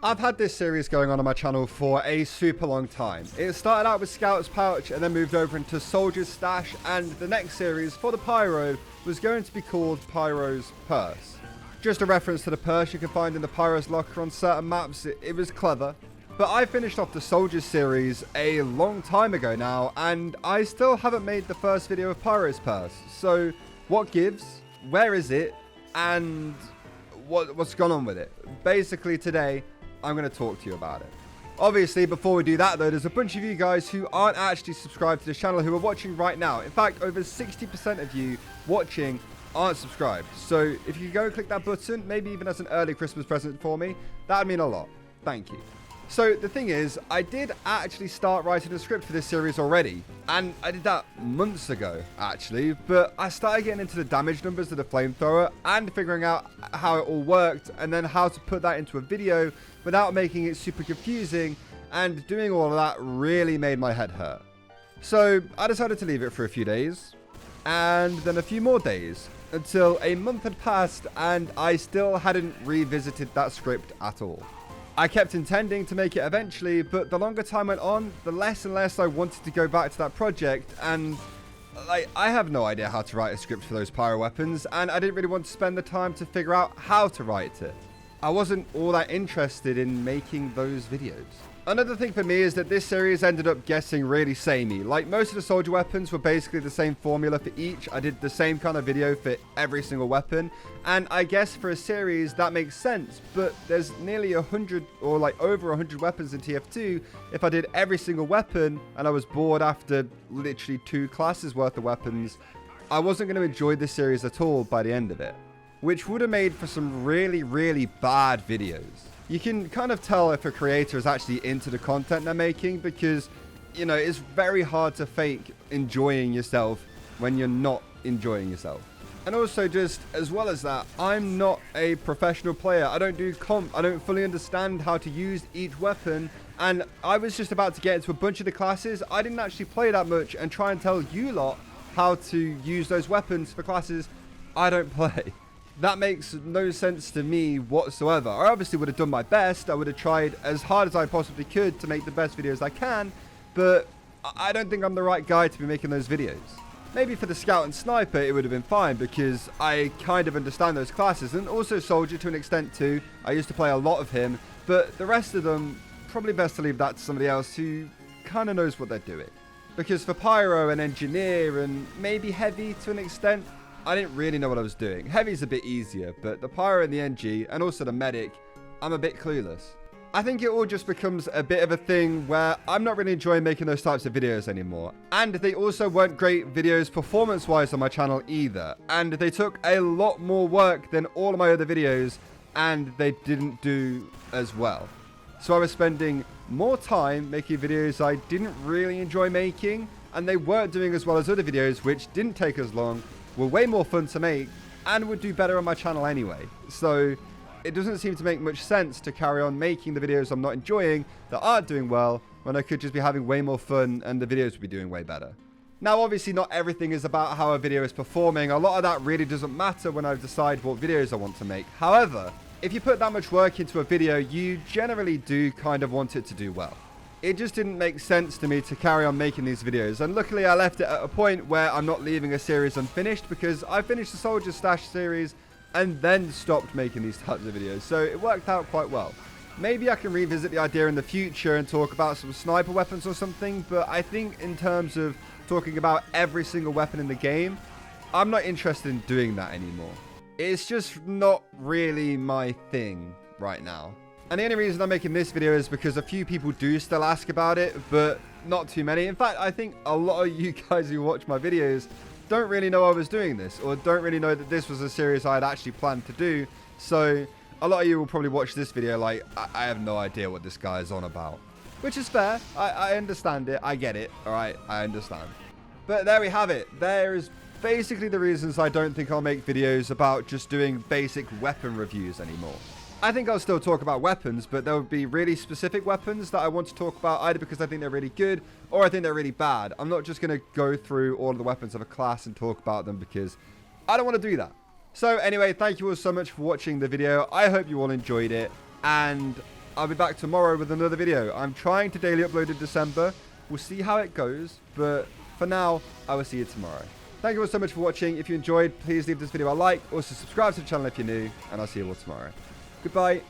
I've had this series going on my channel for a super long time. It started out with Scout's Pouch and then moved over into Soldier's Stash, and the next series for the Pyro was going to be called Pyro's Purse. Just a reference to the purse you can find in the Pyro's locker on certain maps. It was clever. But I finished off the Soldiers series a long time ago now, and I still haven't made the first video of Pyro's Purse. So what gives? Where is it? And what's gone on with it? Basically today, I'm going to talk to you about it. Obviously, before we do that though, there's a bunch of you guys who aren't actually subscribed to this channel who are watching right now. In fact, over 60% of you watching aren't subscribed. So if you go and click that button, maybe even as an early Christmas present for me, that would mean a lot. Thank you. So the thing is, I did actually start writing a script for this series already, and I did that months ago actually, but I started getting into the damage numbers of the flamethrower and figuring out how it all worked and then how to put that into a video without making it super confusing, and doing all of that really made my head hurt. So I decided to leave it for a few days and then a few more days until a month had passed and I still hadn't revisited that script at all. I kept intending to make it eventually, but the longer time went on, the less and less I wanted to go back to that project, and I have no idea how to write a script for those pyro weapons, and I didn't really want to spend the time to figure out how to write it. I wasn't all that interested in making those videos. Another thing for me is that this series ended up getting really samey. Like, most of the soldier weapons were basically the same formula for each. I did the same kind of video for every single weapon, and I guess for a series that makes sense, but there's nearly 100 or like over 100 weapons in TF2. If I did every single weapon and I was bored after literally 2 classes worth of weapons, I wasn't going to enjoy this series at all by the end of it, which would have made for some really, really bad videos. You can kind of tell if a creator is actually into the content they're making because, you know, it's very hard to fake enjoying yourself when you're not enjoying yourself. And also, just as well as that, I'm not a professional player. I don't do comp. I don't fully understand how to use each weapon. And I was just about to get into a bunch of the classes. I didn't actually play that much and try and tell you lot how to use those weapons for classes I don't play. That makes no sense to me whatsoever. I obviously would have done my best. I would have tried as hard as I possibly could to make the best videos I can, but I don't think I'm the right guy to be making those videos. Maybe for the Scout and Sniper it would have been fine because I kind of understand those classes, and also Soldier to an extent too. I used to play a lot of him, but the rest of them, probably best to leave that to somebody else who kind of knows what they're doing. Because for Pyro and Engineer and maybe Heavy to an extent, I didn't really know what I was doing. Heavy's a bit easier, but the Pyro and the NG, and also the Medic, I'm a bit clueless. I think it all just becomes a bit of a thing where I'm not really enjoying making those types of videos anymore. And they also weren't great videos performance-wise on my channel either. And they took a lot more work than all of my other videos, and they didn't do as well. So I was spending more time making videos I didn't really enjoy making, and they weren't doing as well as other videos which didn't take as long, were way more fun to make, and would do better on my channel anyway. So it doesn't seem to make much sense to carry on making the videos I'm not enjoying that aren't doing well when I could just be having way more fun and the videos would be doing way better. Now obviously not everything is about how a video is performing. A lot of that really doesn't matter when I decide what videos I want to make. However, if you put that much work into a video, you generally do kind of want it to do well. It just didn't make sense to me to carry on making these videos, and luckily I left it at a point where I'm not leaving a series unfinished because I finished the Soldier Stash series and then stopped making these types of videos, so it worked out quite well. Maybe I can revisit the idea in the future and talk about some sniper weapons or something, but I think in terms of talking about every single weapon in the game, I'm not interested in doing that anymore. It's just not really my thing right now. And the only reason I'm making this video is because a few people do still ask about it, but not too many. In fact, I think a lot of you guys who watch my videos don't really know I was doing this, or don't really know that this was a series I had actually planned to do. So a lot of you will probably watch this video like, I have no idea what this guy is on about. Which is fair. I understand it. I get it. All right, I understand. But there we have it. There is basically the reasons I don't think I'll make videos about just doing basic weapon reviews anymore. I think I'll still talk about weapons, but there will be really specific weapons that I want to talk about either because I think they're really good or I think they're really bad. I'm not just going to go through all of the weapons of a class and talk about them because I don't want to do that. So anyway, thank you all so much for watching the video. I hope you all enjoyed it, and I'll be back tomorrow with another video. I'm trying to daily upload in December. We'll see how it goes, but for now, I will see you tomorrow. Thank you all so much for watching. If you enjoyed, please leave this video a like. Also, subscribe to the channel if you're new, and I'll see you all tomorrow. Goodbye.